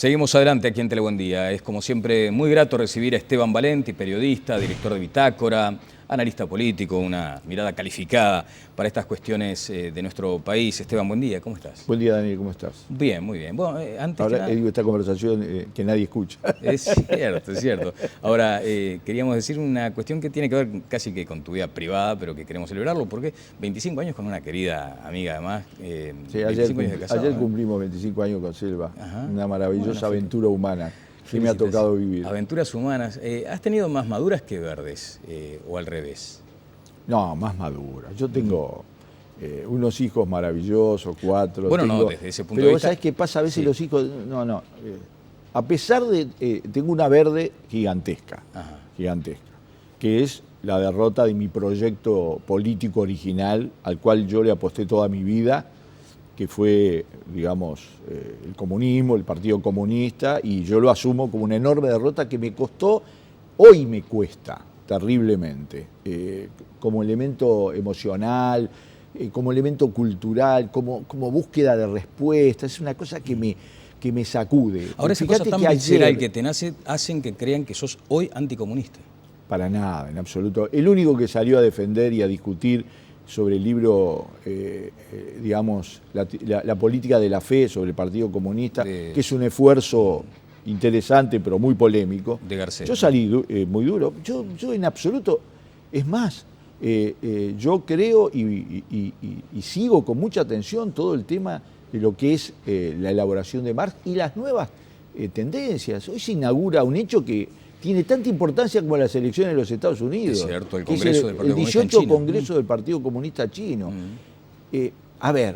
Seguimos adelante aquí en Telebuen Día. Es como siempre muy grato recibir a Esteban Valenti, periodista, director de Bitácora, analista político, una mirada calificada para estas cuestiones de nuestro país. Esteban, buen día, ¿cómo estás? Buen día, Daniel, ¿cómo estás? Bien, muy bien. Bueno, antes ahora que nada, digo esta conversación que nadie escucha. Es cierto, es cierto. Ahora, queríamos decir una cuestión que tiene que ver casi que con tu vida privada, pero que queremos celebrarlo, porque 25 años con una querida amiga además. Sí, 25 años de casado, ayer ¿no? cumplimos 25 años con Selva, Ajá. una maravillosa Bueno, aventura humana que me ha tocado vivir. Aventuras humanas. ¿Has tenido más maduras que verdes o al revés? No, más madura. Yo tengo unos hijos maravillosos, 4. Bueno, tengo, no, desde ese punto pero de vista. ¿sabes qué pasa? A veces Sí. los hijos, a pesar de, tengo una verde gigantesca, Ajá. gigantesca, que es la derrota de mi proyecto político original, al cual yo le aposté toda mi vida, que fue, digamos, el comunismo, el Partido Comunista, y yo lo asumo como una enorme derrota que me costó, hoy me cuesta terriblemente, como elemento emocional, como elemento cultural, como búsqueda de respuesta. Es una cosa que me sacude. Ahora, esas cosas tan visceral que te nace hacen que crean que sos hoy anticomunista. Para nada, en absoluto. El único que salió a defender y a discutir sobre el libro, digamos, la política de la fe sobre el Partido Comunista, que es un esfuerzo interesante pero muy polémico. De Garcés. Yo salí muy duro. Yo en absoluto, es más, yo creo y sigo con mucha atención todo el tema de lo que es la elaboración de Marx y las nuevas tendencias. Hoy se inaugura un hecho que tiene tanta importancia como las elecciones de los Estados Unidos. Es cierto, el que Congreso del Partido Comunista 18 en China. Congreso del Partido Comunista Chino. A ver,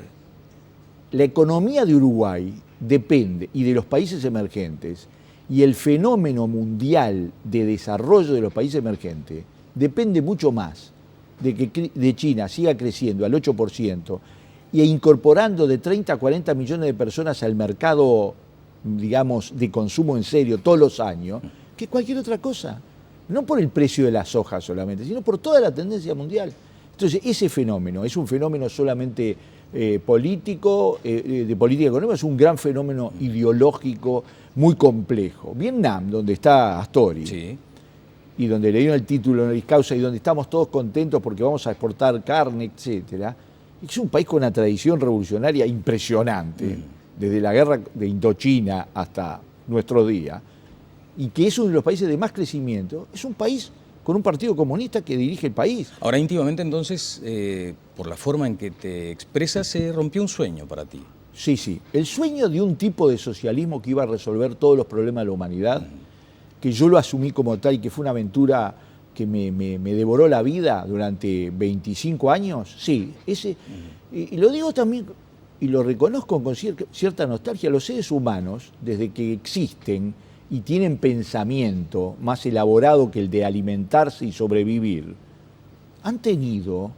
la economía de Uruguay depende, y de los países emergentes, y el fenómeno mundial de desarrollo de los países emergentes depende mucho más de China siga creciendo al 8% e incorporando de 30 a 40 millones de personas al mercado, digamos, de consumo en serio todos los años, que cualquier otra cosa. No por el precio de la soja solamente, sino por toda la tendencia mundial. Entonces, ese fenómeno es un fenómeno solamente político, de política económica, es un gran fenómeno ideológico muy complejo. Vietnam, donde está Astori, Sí. y donde le dieron el título honoris causa y donde estamos todos contentos porque vamos a exportar carne, etcétera, es un país con una tradición revolucionaria impresionante, desde la guerra de Indochina hasta nuestro día, y que es uno de los países de más crecimiento. Es un país con un partido comunista que dirige el país. Ahora, íntimamente, entonces, por la forma en que te expresas, se rompió un sueño para ti. Sí, sí. El sueño de un tipo de socialismo que iba a resolver todos los problemas de la humanidad, que yo lo asumí como tal y que fue una aventura que me devoró la vida durante 25 años, sí. Y lo digo también, y lo reconozco con cierta nostalgia, los seres humanos, desde que existen y tienen pensamiento más elaborado que el de alimentarse y sobrevivir, han tenido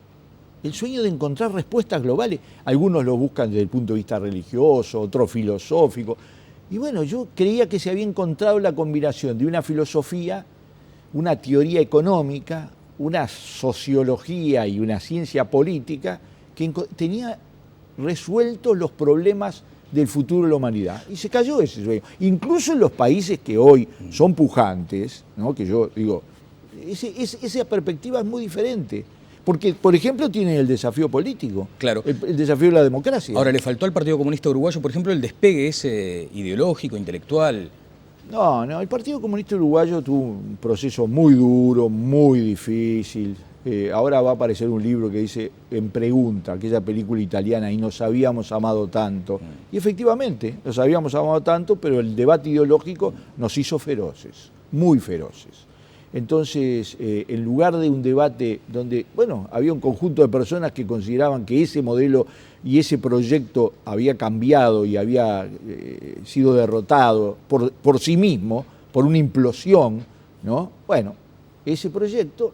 el sueño de encontrar respuestas globales. Algunos lo buscan desde el punto de vista religioso, otros filosófico. Y bueno, yo creía que se había encontrado la combinación de una filosofía, una teoría económica, una sociología y una ciencia política que tenía resueltos los problemas del futuro de la humanidad. Y se cayó ese sueño. Incluso en los países que hoy son pujantes, ¿no? Que yo digo, esa perspectiva es muy diferente. Porque, por ejemplo, tienen el desafío político, Claro. el desafío de la democracia. Ahora, ¿le faltó al Partido Comunista Uruguayo, por ejemplo, el despegue ese ideológico, intelectual? No, el Partido Comunista Uruguayo tuvo un proceso muy duro, muy difícil. Ahora va a aparecer un libro que dice En Pregunta, aquella película italiana, y nos habíamos amado tanto. Y efectivamente, nos habíamos amado tanto, pero el debate ideológico nos hizo feroces, muy feroces. Entonces, en lugar de un debate donde, bueno, había un conjunto de personas que consideraban que ese modelo y ese proyecto había cambiado y había sido derrotado por sí mismo, por una implosión, ¿no? Bueno, ese proyecto,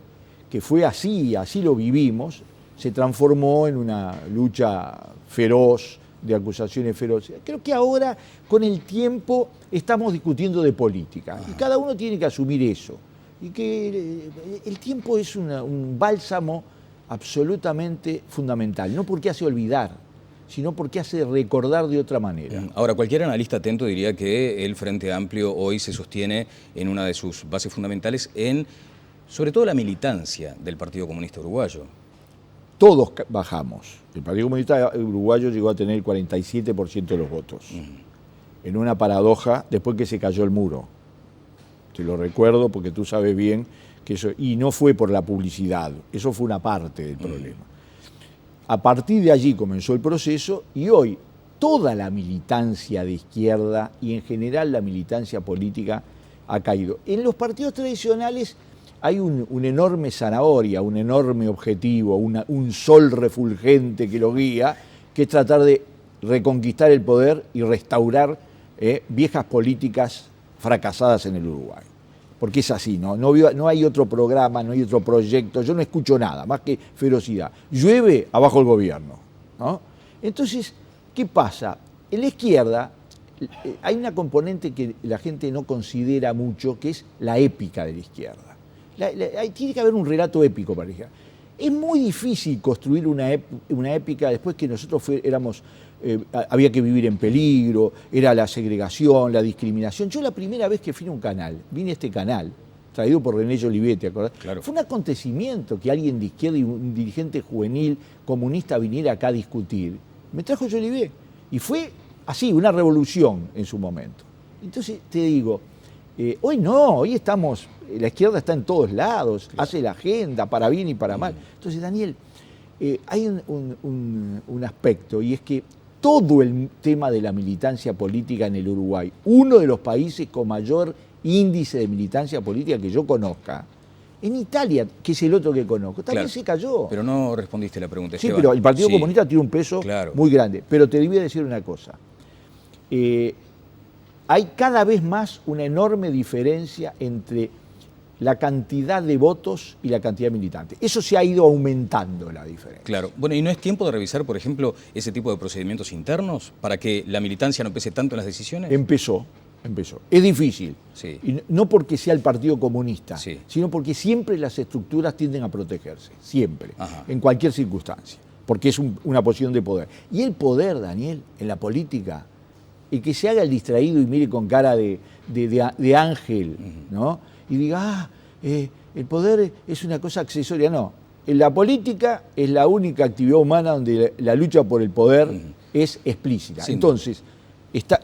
que fue así lo vivimos, se transformó en una lucha feroz, de acusaciones feroces. Creo que ahora, con el tiempo, estamos discutiendo de política, y cada uno tiene que asumir eso. Y que el tiempo es un bálsamo absolutamente fundamental, no porque hace olvidar, sino porque hace recordar de otra manera. Ahora, cualquier analista atento diría que el Frente Amplio hoy se sostiene en una de sus bases fundamentales en, sobre todo, la militancia del Partido Comunista Uruguayo. Todos bajamos. El Partido Comunista Uruguayo llegó a tener el 47% de los votos. En una paradoja, después que se cayó el muro. Te lo recuerdo porque tú sabes bien que eso... Y no fue por la publicidad, eso fue una parte del problema. A partir de allí comenzó el proceso y hoy toda la militancia de izquierda y en general la militancia política ha caído. En los partidos tradicionales hay un enorme zanahoria, un enorme objetivo, un sol refulgente que lo guía, que es tratar de reconquistar el poder y restaurar viejas políticas fracasadas en el Uruguay. Porque es así, ¿no? No hay otro programa, no hay otro proyecto, yo no escucho nada, más que ferocidad. Llueve, abajo el gobierno, ¿no? Entonces, ¿qué pasa? En la izquierda hay una componente que la gente no considera mucho, que es la épica de la izquierda. Tiene que haber un relato épico para la izquierda. Es muy difícil construir una épica después que nosotros éramos... había que vivir en peligro, era la segregación, la discriminación. Yo la primera vez que fui a un canal, vine a este canal, traído por René Jolivet, ¿te acordás? Claro. Fue un acontecimiento que alguien de izquierda y un dirigente juvenil comunista viniera acá a discutir. Me trajo Jolivet y fue así, una revolución en su momento. Entonces te digo, hoy no, hoy estamos, la izquierda está en todos lados, claro, hace la agenda para bien y para mal. Entonces, Daniel, hay un aspecto y es que todo el tema de la militancia política en el Uruguay, uno de los países con mayor índice de militancia política que yo conozca, en Italia, que es el otro que conozco, también se cayó. Pero no respondiste la pregunta, Sí, Esteban. pero el Partido Comunista tiene un peso muy grande. Pero te debía decir una cosa. Hay cada vez más una enorme diferencia entre la cantidad de votos y la cantidad de militantes. Eso se ha ido aumentando la diferencia. Claro. Bueno, ¿y no es tiempo de revisar, por ejemplo, ese tipo de procedimientos internos para que la militancia no pese tanto en las decisiones? Empezó. Es difícil. Sí. Y no porque sea el Partido Comunista, sí, sino porque siempre las estructuras tienden a protegerse. Siempre. Ajá. En cualquier circunstancia. Porque es una posición de poder. Y el poder, Daniel, en la política, el que se haga el distraído y mire con cara de ángel, ¿no? Y diga, el poder es una cosa accesoria. No, en la política es la única actividad humana donde la lucha por el poder es explícita. Sí. Entonces,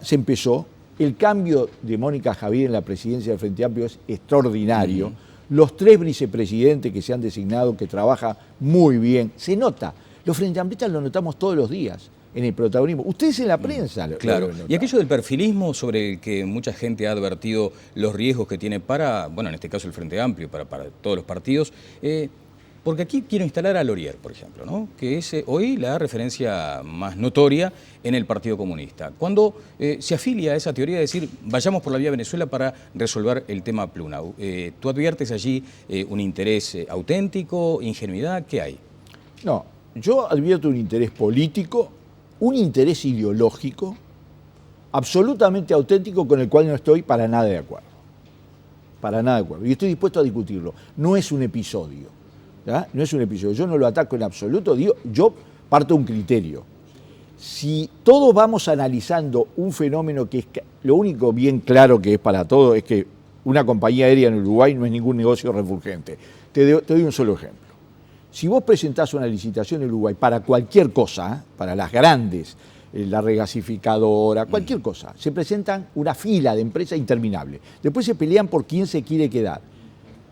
se empezó, el cambio de Mónica Javier en la presidencia del Frente Amplio es extraordinario. Los 3 vicepresidentes que se han designado, que trabajan muy bien, se nota. Los Frente Amplistas lo notamos todos los días en el protagonismo. Ustedes en la prensa. Claro. Y aquello del perfilismo sobre el que mucha gente ha advertido los riesgos que tiene para, bueno, en este caso el Frente Amplio, para todos los partidos, porque aquí quiero instalar a Lorier, por ejemplo, ¿no? Que es hoy la referencia más notoria en el Partido Comunista. Cuando se afilia a esa teoría de decir, vayamos por la vía Venezuela para resolver el tema Pluna, ¿tú adviertes allí un interés auténtico, ingenuidad? ¿Qué hay? No, yo advierto un interés político, un interés ideológico absolutamente auténtico con el cual no estoy para nada de acuerdo. Para nada de acuerdo. Y estoy dispuesto a discutirlo. No es un episodio. ¿Ya? No es un episodio. Yo no lo ataco en absoluto. Digo, yo parto de un criterio. Si todos vamos analizando un fenómeno que es lo único bien claro que es para todos es que una compañía aérea en Uruguay no es ningún negocio refulgente. Te doy un solo ejemplo. Si vos presentás una licitación en Uruguay para cualquier cosa, para las grandes, la regasificadora, cualquier cosa, se presentan una fila de empresas interminable. Después se pelean por quién se quiere quedar.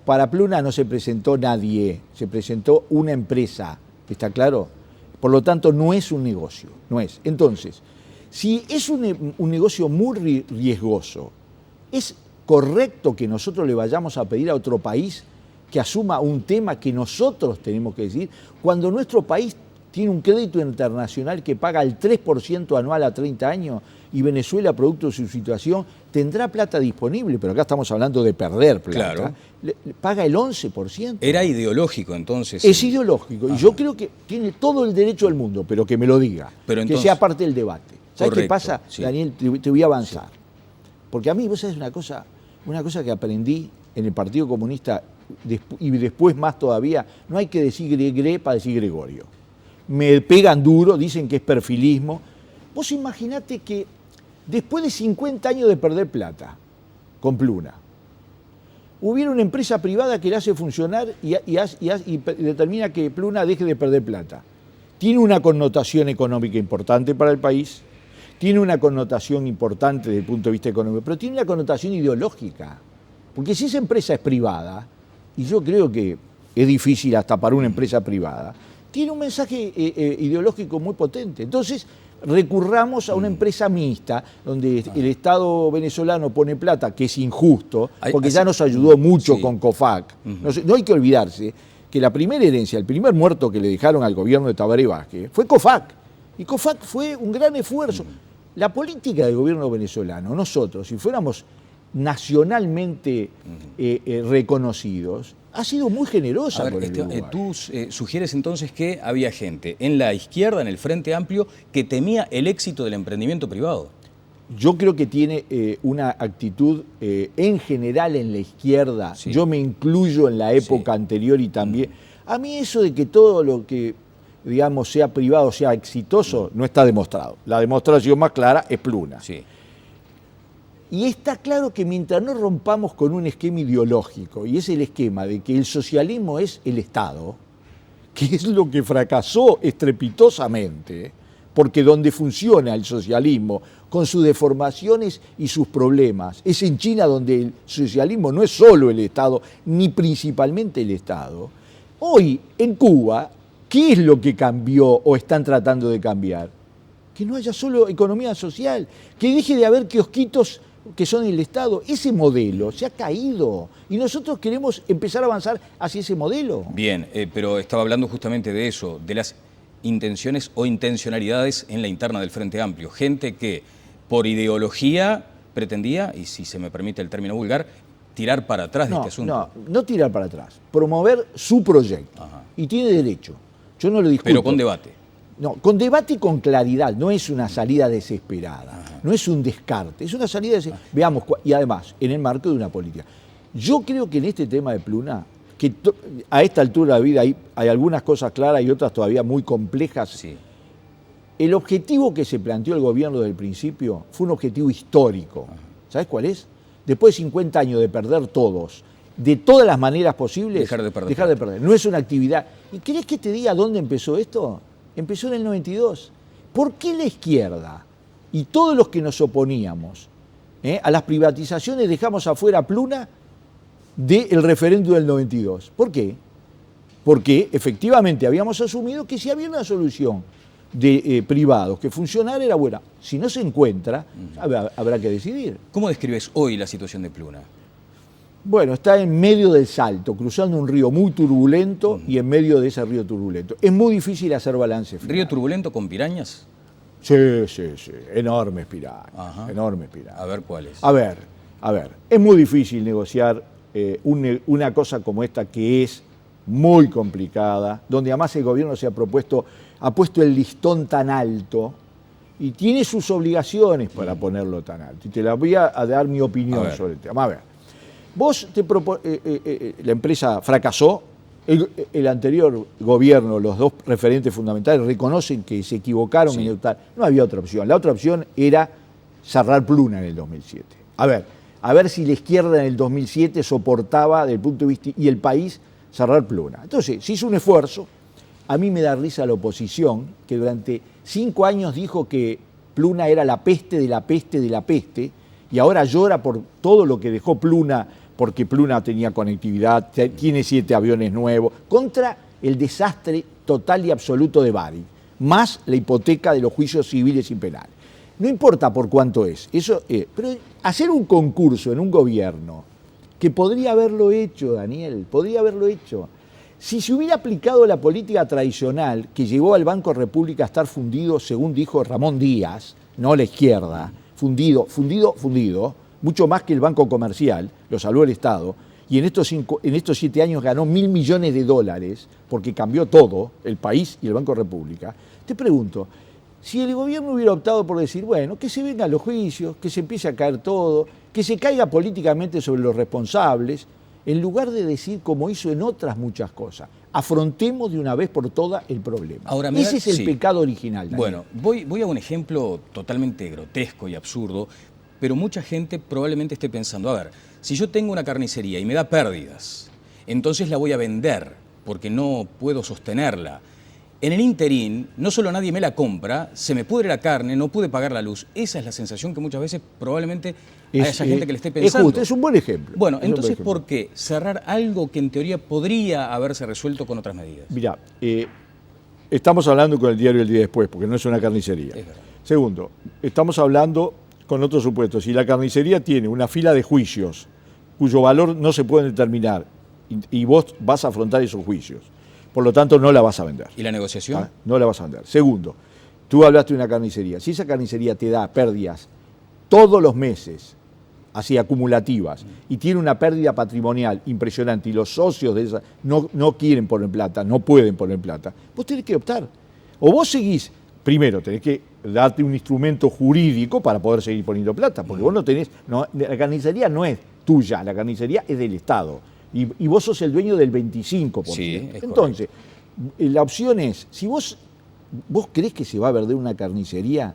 Para Pluna no se presentó nadie, se presentó una empresa, ¿está claro? Por lo tanto, no es un negocio, no es. Entonces, si es un negocio muy riesgoso, ¿es correcto que nosotros le vayamos a pedir a otro país que asuma un tema que nosotros tenemos que decir, cuando nuestro país tiene un crédito internacional que paga el 3% anual a 30 años y Venezuela, producto de su situación, tendrá plata disponible, pero acá estamos hablando de perder plata, claro, paga el 11%. Era ideológico entonces. Es ideológico, y yo creo que tiene todo el derecho del mundo, pero que me lo diga, pero entonces, que sea parte del debate. ¿Sabes qué pasa, Daniel? Te voy a avanzar. Porque a mí, vos sabés una cosa que aprendí en el Partido Comunista y después más todavía, no hay que decir Gregre para decir Gregorio. me pegan duro, dicen que es perfilismo. Vos imaginate que después de 50 años de perder plata con Pluna, hubiera una empresa privada que la hace funcionar y determina que Pluna deje de perder plata. Tiene una connotación económica importante para el país, tiene una connotación importante desde el punto de vista económico, pero tiene una connotación ideológica. Porque si esa empresa es privada, y yo creo que es difícil hasta para una empresa privada, tiene un mensaje ideológico muy potente. Entonces, recurramos a una empresa mixta, donde el Estado venezolano pone plata, que es injusto, porque ya nos ayudó mucho con COFAC. No hay que olvidarse que la primera herencia, el primer muerto que le dejaron al gobierno de Tabaré Vázquez, fue COFAC. Y COFAC fue un gran esfuerzo. La política del gobierno venezolano, nosotros, si fuéramos nacionalmente reconocidos, ha sido muy generosa. A ver, por el Uruguay. tú sugieres entonces que había gente en la izquierda, en el Frente Amplio, que temía el éxito del emprendimiento privado. Yo creo que tiene una actitud en general en la izquierda, sí. Yo me incluyo en la época anterior y también. A mí eso de que todo lo que, digamos, sea privado, sea exitoso, no está demostrado. La demostración más clara es Pluna. Sí. Y está claro que mientras no rompamos con un esquema ideológico, y es el esquema de que el socialismo es el Estado, que es lo que fracasó estrepitosamente, porque donde funciona el socialismo, con sus deformaciones y sus problemas, es en China donde el socialismo no es solo el Estado, ni principalmente el Estado. Hoy, en Cuba, ¿qué es lo que cambió o están tratando de cambiar? Que no haya solo economía social, que deje de haber kiosquitos que son el Estado. Ese modelo se ha caído y nosotros queremos empezar a avanzar hacia ese modelo. Bien, pero estaba hablando justamente de eso, de las intenciones o intencionalidades en la interna del Frente Amplio. Gente que por ideología pretendía, y si se me permite el término vulgar, tirar para atrás de este asunto. No tirar para atrás, promover su proyecto. Ajá. Y tiene derecho, yo no lo discuto. Pero con debate. No, con debate y con claridad, no es una salida desesperada, no es un descarte, es una salida desesperada. Veamos, y además, en el marco de una política. Yo creo que en este tema de Pluna, que a esta altura de la vida hay algunas cosas claras y otras todavía muy complejas. Sí. El objetivo que se planteó el gobierno desde el principio fue un objetivo histórico. ¿Sabes cuál es? Después de 50 años de perder todos, de todas las maneras posibles, dejar de perder. No es una actividad. ¿Y querés que te diga dónde empezó esto? Empezó en el 92. ¿Por qué la izquierda y todos los que nos oponíamos a las privatizaciones dejamos afuera Pluna del referéndum del 92? ¿Por qué? Porque efectivamente habíamos asumido que si había una solución de privados que funcionara era buena. Si no se encuentra, habrá que decidir. ¿Cómo describes hoy la situación de Pluna? Bueno, está en medio del Salto, cruzando un río muy turbulento y en medio de ese río turbulento. Es muy difícil hacer balance final. ¿Río turbulento con pirañas? Sí. Enormes pirañas. Enormes pirañas. A ver cuáles. A ver. Es muy difícil negociar una cosa como esta que es muy complicada, donde además el gobierno ha puesto el listón tan alto y tiene sus obligaciones para ponerlo tan alto. Y te la voy a dar mi opinión sobre el tema. A ver. La empresa fracasó, el anterior gobierno, los dos referentes fundamentales reconocen que se equivocaron en optar. No había otra opción. La otra opción era cerrar Pluna en el 2007. A ver si la izquierda en el 2007 soportaba, desde el punto de vista, y el país, cerrar Pluna. Entonces, se hizo un esfuerzo. A mí me da risa la oposición, que durante 5 años dijo que Pluna era la peste de la peste de la peste, y ahora llora por todo lo que dejó Pluna, porque Pluna tenía conectividad, tiene 7 aviones nuevos, contra el desastre total y absoluto de Bari, más la hipoteca de los juicios civiles y penales. No importa por cuánto es, pero hacer un concurso en un gobierno, que podría haberlo hecho, Daniel, podría haberlo hecho. Si se hubiera aplicado la política tradicional que llevó al Banco República a estar fundido, según dijo Ramón Díaz, no la izquierda, fundido, mucho más que el Banco Comercial, lo salvó el Estado, y en estos 7 años ganó $1.000 millones, porque cambió todo, el país y el Banco República. Te pregunto, si el gobierno hubiera optado por decir, bueno, que se vengan los juicios, que se empiece a caer todo, que se caiga políticamente sobre los responsables, en lugar de decir, como hizo en otras muchas cosas, afrontemos de una vez por todas el problema. Ahora, ese es el pecado original. Daniel. Bueno, voy a un ejemplo totalmente grotesco y absurdo, pero mucha gente probablemente esté pensando, a ver, si yo tengo una carnicería y me da pérdidas, entonces la voy a vender porque no puedo sostenerla. En el interín, no solo nadie me la compra, se me pudre la carne, no pude pagar la luz. Esa es la sensación que muchas veces probablemente haya gente que le esté pensando. Es justo, es un buen ejemplo. Bueno, entonces, ¿por qué cerrar algo que en teoría podría haberse resuelto con otras medidas? Mirá, estamos hablando con el diario El Día Después, porque no es una carnicería. Es verdad. Segundo, estamos hablando con otro supuesto. Si la carnicería tiene una fila de juicios cuyo valor no se puede determinar y vos vas a afrontar esos juicios, por lo tanto no la vas a vender. ¿Y la negociación? ¿Ah? No la vas a vender. Segundo, tú hablaste de una carnicería. Si esa carnicería te da pérdidas todos los meses, así acumulativas, y tiene una pérdida patrimonial impresionante y los socios de esa no quieren poner plata, no pueden poner plata, vos tenés que optar. O vos seguís, primero tenés que darte un instrumento jurídico para poder seguir poniendo plata, porque vos no tenés, la carnicería no es tuya, la carnicería es del Estado. Y vos sos el dueño del 25%. Sí, entonces, la opción es, si vos creés que se va a vender una carnicería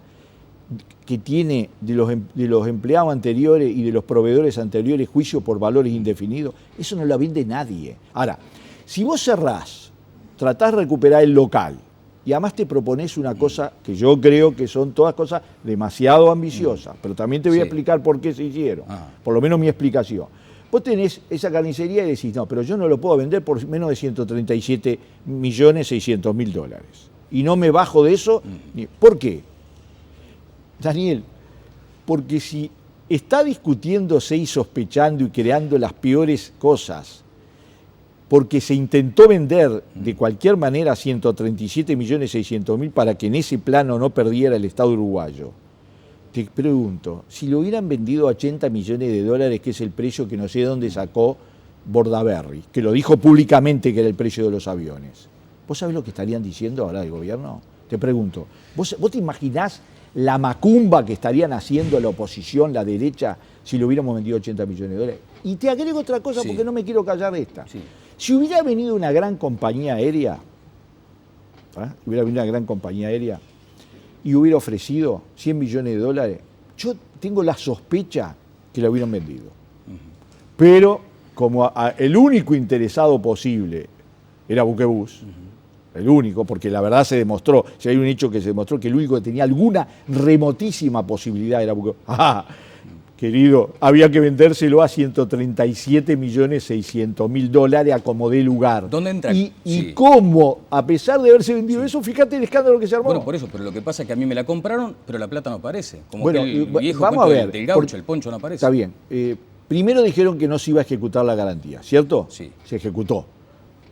que tiene de los empleados anteriores y de los proveedores anteriores juicio por valores indefinidos, eso no la vende nadie. Ahora, si vos cerrás, tratás de recuperar el local y además te proponés una cosa que yo creo que son todas cosas demasiado ambiciosas, pero también te voy a explicar por qué se hicieron, por lo menos mi explicación. Vos tenés esa carnicería y decís, no, pero yo no lo puedo vender por menos de 137.600.000 dólares. Y no me bajo de eso. ¿Por qué? Daniel, porque si está discutiéndose y sospechando y creando las peores cosas, porque se intentó vender de cualquier manera 137.600.000 para que en ese plano no perdiera el Estado uruguayo, te pregunto, si lo hubieran vendido a 80 millones de dólares, que es el precio que no sé de dónde sacó Bordaberry, que lo dijo públicamente que era el precio de los aviones, ¿vos sabés lo que estarían diciendo ahora del gobierno? Te pregunto, ¿vos te imaginás la macumba que estarían haciendo la oposición, la derecha, si lo hubiéramos vendido a 80 millones de dólares? Y te agrego otra cosa porque no me quiero callar de esta. Sí. Si hubiera venido una gran compañía aérea, y hubiera ofrecido 100 millones de dólares, yo tengo la sospecha que la hubieran vendido. Pero como el único interesado posible era Buquebus, el único, porque la verdad se demostró, si hay un hecho que se demostró que el único que tenía alguna remotísima posibilidad era Buquebus. Querido, había que vendérselo a 137.600.000 dólares a como dé lugar. ¿Dónde entra? Y cómo, a pesar de haberse vendido eso, fíjate el escándalo que se armó. Bueno, por eso, pero lo que pasa es que a mí me la compraron, pero la plata no aparece. Como bueno, que el viejo vamos a ver, del gaucho, el poncho no aparece. Está bien. Primero dijeron que no se iba a ejecutar la garantía, ¿cierto? Sí. Se ejecutó.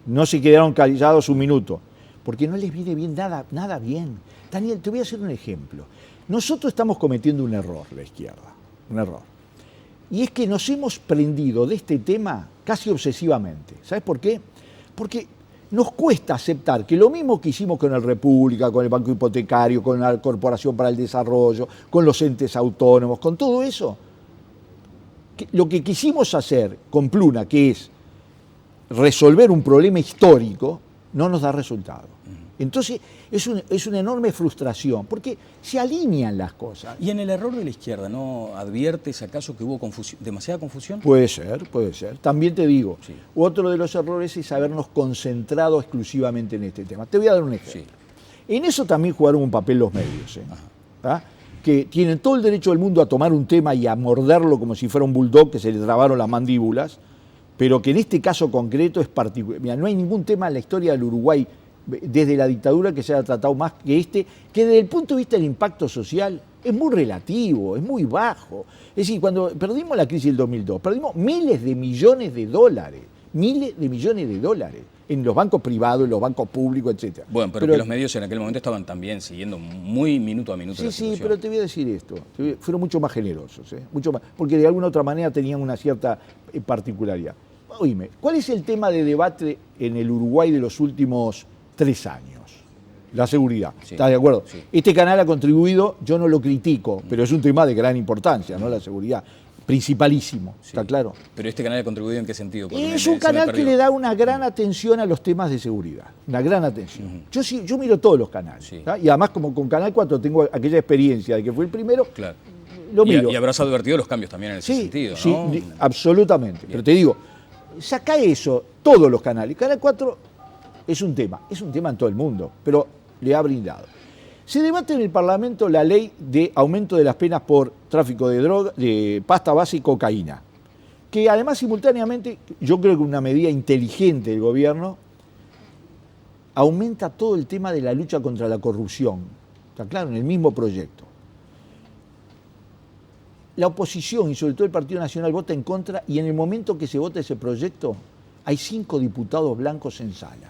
No se quedaron callados un minuto, porque no les viene bien nada bien. Daniel, te voy a hacer un ejemplo. Nosotros estamos cometiendo un error, la izquierda. Un error. Y es que nos hemos prendido de este tema casi obsesivamente. ¿Sabes por qué? Porque nos cuesta aceptar que lo mismo que hicimos con el República, con el Banco Hipotecario, con la Corporación para el Desarrollo, con los entes autónomos, con todo eso, lo que quisimos hacer con Pluna, que es resolver un problema histórico, no nos da resultado. Entonces es una enorme frustración, porque se alinean las cosas. ¿Y en el error de la izquierda no adviertes acaso que hubo demasiada confusión? Puede ser. También te digo, otro de los errores es habernos concentrado exclusivamente en este tema. Te voy a dar un ejemplo. En eso también jugaron un papel los medios, que tienen todo el derecho del mundo a tomar un tema y a morderlo como si fuera un bulldog que se le trabaron las mandíbulas, pero que en este caso concreto es particular. Mira, no hay ningún tema en la historia del Uruguay desde la dictadura que se haya tratado más que este, que desde el punto de vista del impacto social es muy relativo, es muy bajo. Es decir, cuando perdimos la crisis del 2002, perdimos miles de millones de dólares en los bancos privados, en los bancos públicos, etc. Bueno, pero que los medios en aquel momento estaban también siguiendo muy minuto a minuto la situación. Sí, pero te voy a decir esto, fueron mucho más generosos, mucho más, porque de alguna otra manera tenían una cierta particularidad. Oíme, ¿cuál es el tema de debate en el Uruguay de los últimos 3 años? La seguridad. Sí. ¿Estás de acuerdo? Sí. Este canal ha contribuido, yo no lo critico, pero es un tema de gran importancia, ¿no? La seguridad. principalísimo, Sí. ¿está claro? Pero este canal ha contribuido ¿en qué sentido? Porque Es un canal que le da una gran atención a los temas de seguridad, una gran atención. Yo miro todos los canales, Sí. ¿tá? Y además como con Canal 4 tengo aquella experiencia de que fue el primero, Claro. lo miro. Y habrás advertido los cambios también en ese Sí, sentido, sí, ¿no? absolutamente. Pero te digo, saca eso, todos los canales. Canal 4 es un tema en todo el mundo, pero le ha brindado. Se debate en el Parlamento la ley de aumento de las penas por tráfico de droga, de pasta base y cocaína, que además simultáneamente, yo creo que una medida inteligente del gobierno, aumenta todo el tema de la lucha contra la corrupción. Está claro, en el mismo proyecto. La oposición y sobre todo el Partido Nacional vota en contra y en el momento que se vota ese proyecto hay 5 diputados blancos en sala.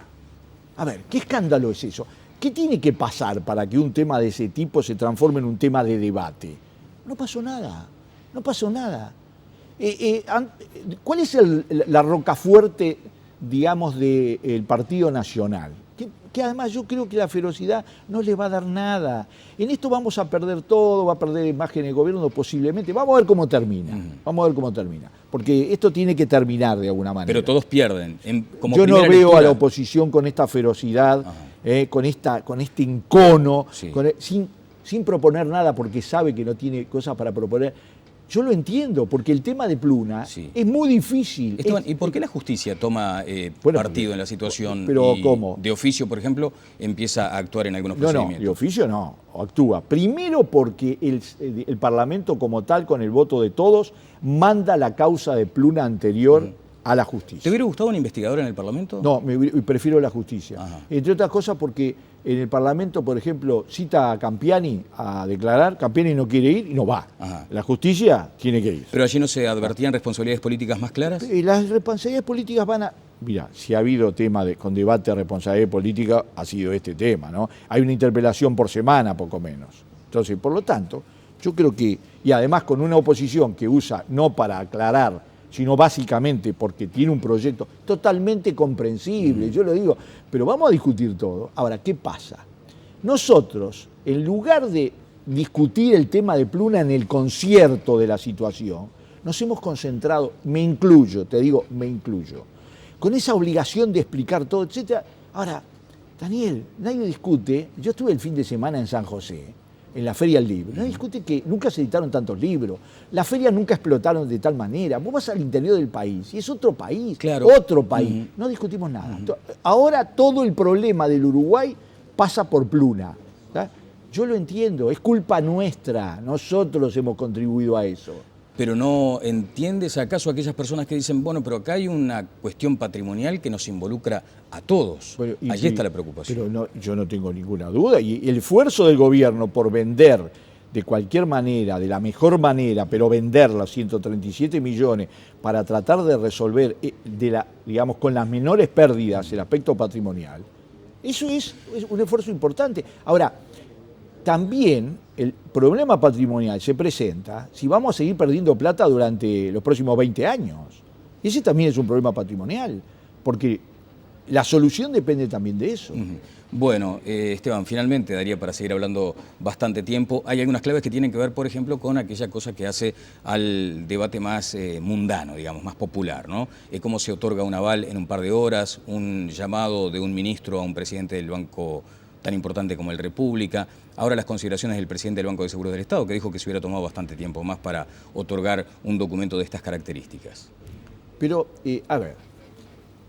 A ver, ¿qué escándalo es eso? ¿Qué tiene que pasar para que un tema de ese tipo se transforme en un tema de debate? No pasó nada, no pasó nada. ¿Cuál es la rocafuerte, digamos, del Partido Nacional? Que además yo creo que la ferocidad no les va a dar nada. En esto vamos a perder todo, va a perder imagen el gobierno posiblemente. Vamos a ver cómo termina, vamos a ver cómo termina. Porque esto tiene que terminar de alguna manera. Pero todos pierden. Yo no veo a la oposición con esta ferocidad, con este encono, Sí. sin proponer nada porque sabe que no tiene cosas para proponer. Yo lo entiendo, porque el tema de Pluna Sí. es muy difícil. Esteban, ¿y por qué la justicia toma partido en la situación pero y ¿cómo? de oficio, por ejemplo, empieza a actuar en algunos No, procedimientos? de oficio no, actúa. Primero porque el Parlamento como tal, con el voto de todos, manda la causa de Pluna anterior a la justicia. ¿Te hubiera gustado un investigador en el Parlamento? No, prefiero la justicia. Ajá. Entre otras cosas porque en el Parlamento, por ejemplo, cita a Campiani a declarar, Campiani no quiere ir y no va. Ajá. La justicia tiene que ir. ¿Pero allí no se advertían responsabilidades políticas más claras? Las responsabilidades políticas van a... Mira, si ha habido tema con debate de responsabilidad política, ha sido este tema, ¿no? Hay una interpelación por semana, poco menos. Entonces, por lo tanto, yo creo que... Y además con una oposición que usa no para aclarar, sino básicamente porque tiene un proyecto totalmente comprensible, yo lo digo, pero vamos a discutir todo. Ahora, ¿qué pasa? Nosotros, en lugar de discutir el tema de Pluna en el concierto de la situación, nos hemos concentrado, me incluyo, te digo, me incluyo, con esa obligación de explicar todo, etc. Ahora, Daniel, nadie discute, yo estuve el fin de semana en San José, en la Feria del Libro. No discute que nunca se editaron tantos libros, las ferias nunca explotaron de tal manera. Vos vas al interior del país y es otro país, Claro. otro país. No discutimos nada. Ahora todo el problema del Uruguay pasa por Pluna. ¿Tá? Yo lo entiendo, es culpa nuestra, nosotros hemos contribuido a eso. Pero ¿no entiendes acaso a aquellas personas que dicen, bueno, pero acá hay una cuestión patrimonial que nos involucra a todos? Pero, Allí está la preocupación. Pero no, yo no tengo ninguna duda. Y el esfuerzo del gobierno por vender de cualquier manera, de la mejor manera, pero vender los 137 millones para tratar de resolver, digamos, con las menores pérdidas el aspecto patrimonial, eso es un esfuerzo importante. Ahora, también el problema patrimonial se presenta si vamos a seguir perdiendo plata durante los próximos 20 años. Ese también es un problema patrimonial, porque la solución depende también de eso. Bueno, Esteban, finalmente daría para seguir hablando bastante tiempo. Hay algunas claves que tienen que ver, por ejemplo, con aquella cosa que hace al debate más mundano, digamos, más popular, ¿no? Cómo se otorga un aval en un par de horas, un llamado de un ministro a un presidente del banco tan importante como el República. Ahora las consideraciones del presidente del Banco de Seguros del Estado, que dijo que se hubiera tomado bastante tiempo más para otorgar un documento de estas características. Pero, a ver,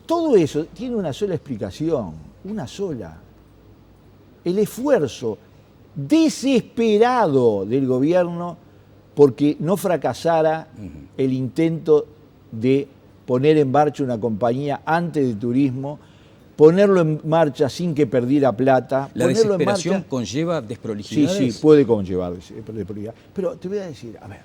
todo eso tiene una sola explicación, una sola. El esfuerzo desesperado del gobierno porque no fracasara el intento de poner en marcha una compañía antes de turismo, ponerlo en marcha sin que perdiera plata. ¿La ponerlo desesperación en marcha, conlleva desprolijidades? Sí, puede conllevar desprolijidad. Pero te voy a decir, a ver,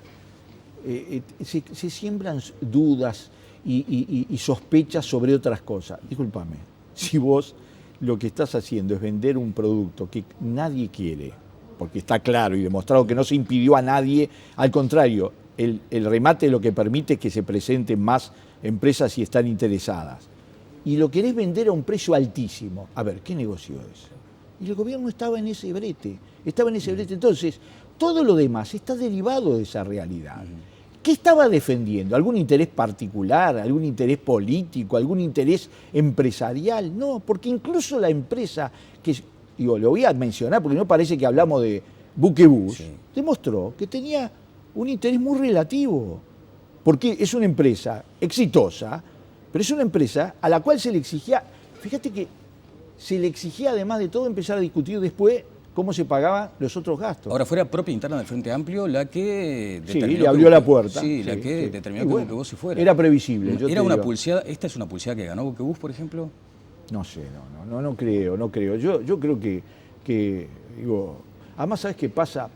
se siembran dudas y sospechas sobre otras cosas. Discúlpame, si vos lo que estás haciendo es vender un producto que nadie quiere, porque está claro y demostrado que no se impidió a nadie, al contrario, el remate lo que permite es que se presenten más empresas si están interesadas. Y lo querés vender a un precio altísimo. A ver, ¿qué negocio es? Y el gobierno estaba en ese brete, Entonces, todo lo demás está derivado de esa realidad. ¿qué estaba defendiendo? ¿Algún interés particular? ¿Algún interés político? ¿Algún interés empresarial? No, porque incluso la empresa, que digo, lo voy a mencionar porque no parece que hablamos de buquebús, demostró que tenía un interés muy relativo, porque es una empresa exitosa, pero es una empresa a la cual se le exigía, fíjate que se le exigía además de todo empezar a discutir después cómo se pagaban los otros gastos. Ahora, fuera propia interna del Frente Amplio la que determinó... Sí, le abrió la puerta. Sí, la que determinó que Buquebús se fuera. Era previsible. ¿Era una pulseada? ¿Esta es una pulseada que ganó Buquebús, por ejemplo? No sé, no creo. Yo creo que digo, además, ¿sabes qué pasa?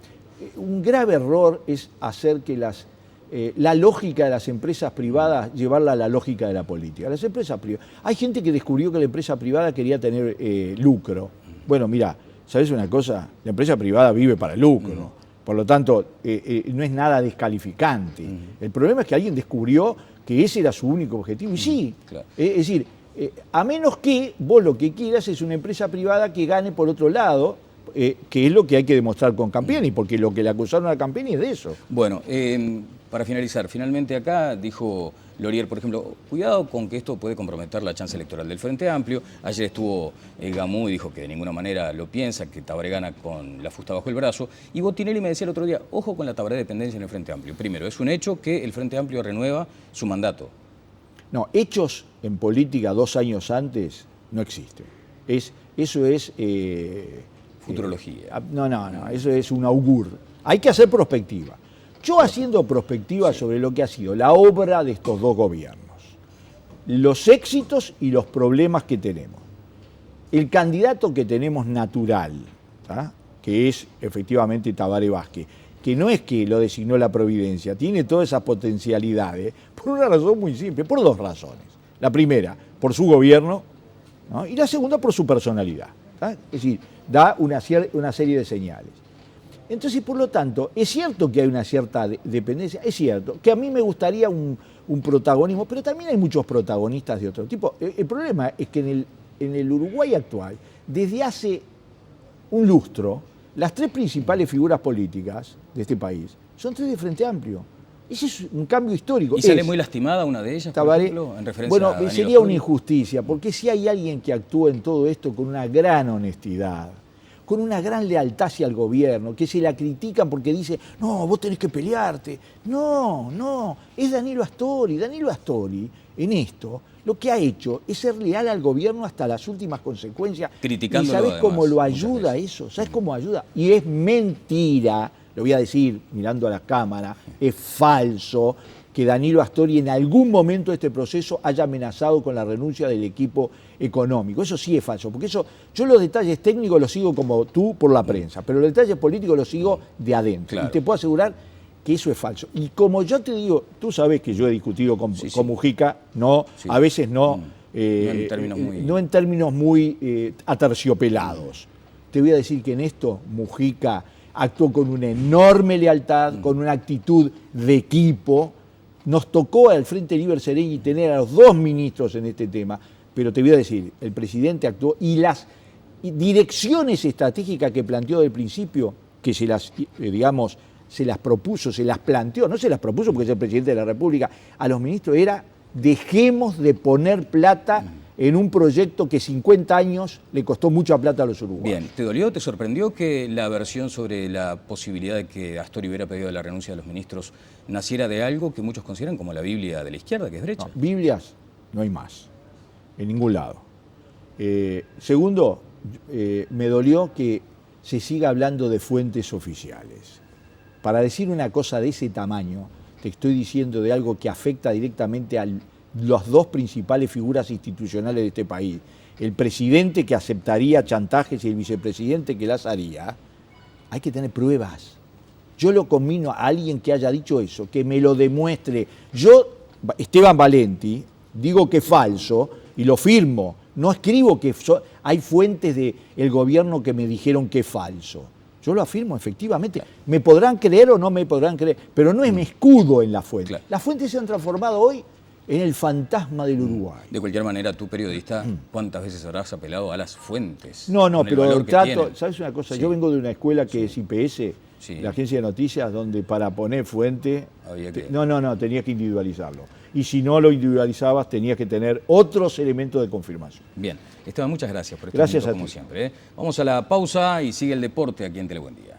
Un grave error es hacer que la lógica de las empresas privadas, llevarla a la lógica de la política. Las empresas privadas. Hay gente que descubrió que la empresa privada quería tener lucro. Bueno, mira, ¿sabes una cosa? La empresa privada vive para el lucro. Por lo tanto, no es nada descalificante. El problema es que alguien descubrió que ese era su único objetivo. Y sí, claro. Es decir, a menos que vos lo que quieras es una empresa privada que gane por otro lado, que es lo que hay que demostrar con Campiani, porque lo que le acusaron a Campiani es de eso. Bueno, para finalizar, finalmente acá dijo Lorier, por ejemplo, cuidado con que esto puede comprometer la chance electoral del Frente Amplio. Ayer estuvo Gamú y dijo que de ninguna manera lo piensa, que Tabaré gana con la fusta bajo el brazo. Y Botinelli me decía el otro día, ojo con la Tabaré dependencia en el Frente Amplio. Primero, es un hecho que el Frente Amplio renueva su mandato. No, hechos en política 2 años antes no existen. Eso es... futurología. No, eso es un augur. Hay que hacer prospectiva. Yo haciendo prospectiva sobre lo que ha sido la obra de estos dos gobiernos, los éxitos y los problemas que tenemos, el candidato que tenemos natural, ¿tá? Que es efectivamente Tabaré Vázquez, que no es que lo designó la Providencia, tiene todas esas potencialidades, por una razón muy simple, por 2 razones. La primera, por su gobierno, ¿no? Y la segunda, por su personalidad. ¿Tá? Es decir, da una serie de señales. Entonces, por lo tanto, es cierto que hay una cierta dependencia, es cierto que a mí me gustaría un protagonismo, pero también hay muchos protagonistas de otro tipo. El problema es que en el Uruguay actual, desde hace un lustro, las 3 principales figuras políticas de este país son 3 de Frente Amplio. Ese es un cambio histórico. ¿Y sale muy lastimada una de ellas, Tabaré, por ejemplo, en referencia a Danilo sería Astori? Una injusticia, porque si hay alguien que actúa en todo esto con una gran honestidad, con una gran lealtad hacia el gobierno, que se la critican porque dice, no, vos tenés que pelearte. No, es Danilo Astori. Danilo Astori, en esto, lo que ha hecho es ser leal al gobierno hasta las últimas consecuencias. Criticándolo, ¿Y sabés cómo además, lo ayuda eso? ¿Sabés cómo ayuda? Y es mentira, lo voy a decir mirando a la cámara, es falso que Danilo Astori en algún momento de este proceso haya amenazado con la renuncia del equipo económico. Eso sí es falso, porque eso, yo los detalles técnicos los sigo como tú por la prensa, pero los detalles políticos los sigo de adentro. Claro. Y te puedo asegurar que eso es falso. Y como yo te digo, tú sabes que yo he discutido con Mujica, a veces no en términos muy aterciopelados. Te voy a decir que en esto Mujica actuó con una enorme lealtad, con una actitud de equipo. Nos tocó al Frente Libre Sereni tener a los 2 ministros en este tema, pero te voy a decir, el presidente actuó y las direcciones estratégicas que planteó del principio, que se las propuso, se las planteó, no se las propuso porque es el presidente de la República, a los ministros era: dejemos de poner plata en un proyecto que 50 años le costó mucha plata a los uruguayos. Bien, ¿te dolió, te sorprendió que la versión sobre la posibilidad de que Astori hubiera pedido la renuncia de los ministros naciera de algo que muchos consideran como la Biblia de la izquierda, que es Brecha? No, Biblias no hay más, en ningún lado. Segundo, me dolió que se siga hablando de fuentes oficiales. Para decir una cosa de ese tamaño, te estoy diciendo de algo que afecta directamente a las 2 principales figuras institucionales de este país. El presidente, que aceptaría chantajes, y el vicepresidente, que las haría. Hay que tener pruebas. Yo lo conmino a alguien que haya dicho eso, que me lo demuestre. Yo, Esteban Valenti, digo que es falso y lo firmo. No escribo que hay fuentes del gobierno que me dijeron que es falso. Yo lo afirmo, efectivamente. Me podrán creer o no me podrán creer, pero no es mi escudo en la fuente. Claro. Las fuentes se han transformado hoy en el fantasma del Uruguay. De cualquier manera, tú, periodista, ¿cuántas veces habrás apelado a las fuentes? No, pero trato, ¿sabes una cosa? Sí. Yo vengo de una escuela que es IPS, Sí. la agencia de noticias, donde para poner fuente, Había que- no, tenías que individualizarlo. Y si no lo individualizabas, tenías que tener otros elementos de confirmación. Bien, Esteban, muchas gracias por este Gracias momento, a como ti. siempre. Vamos a la pausa y sigue el deporte aquí en Telebuendía.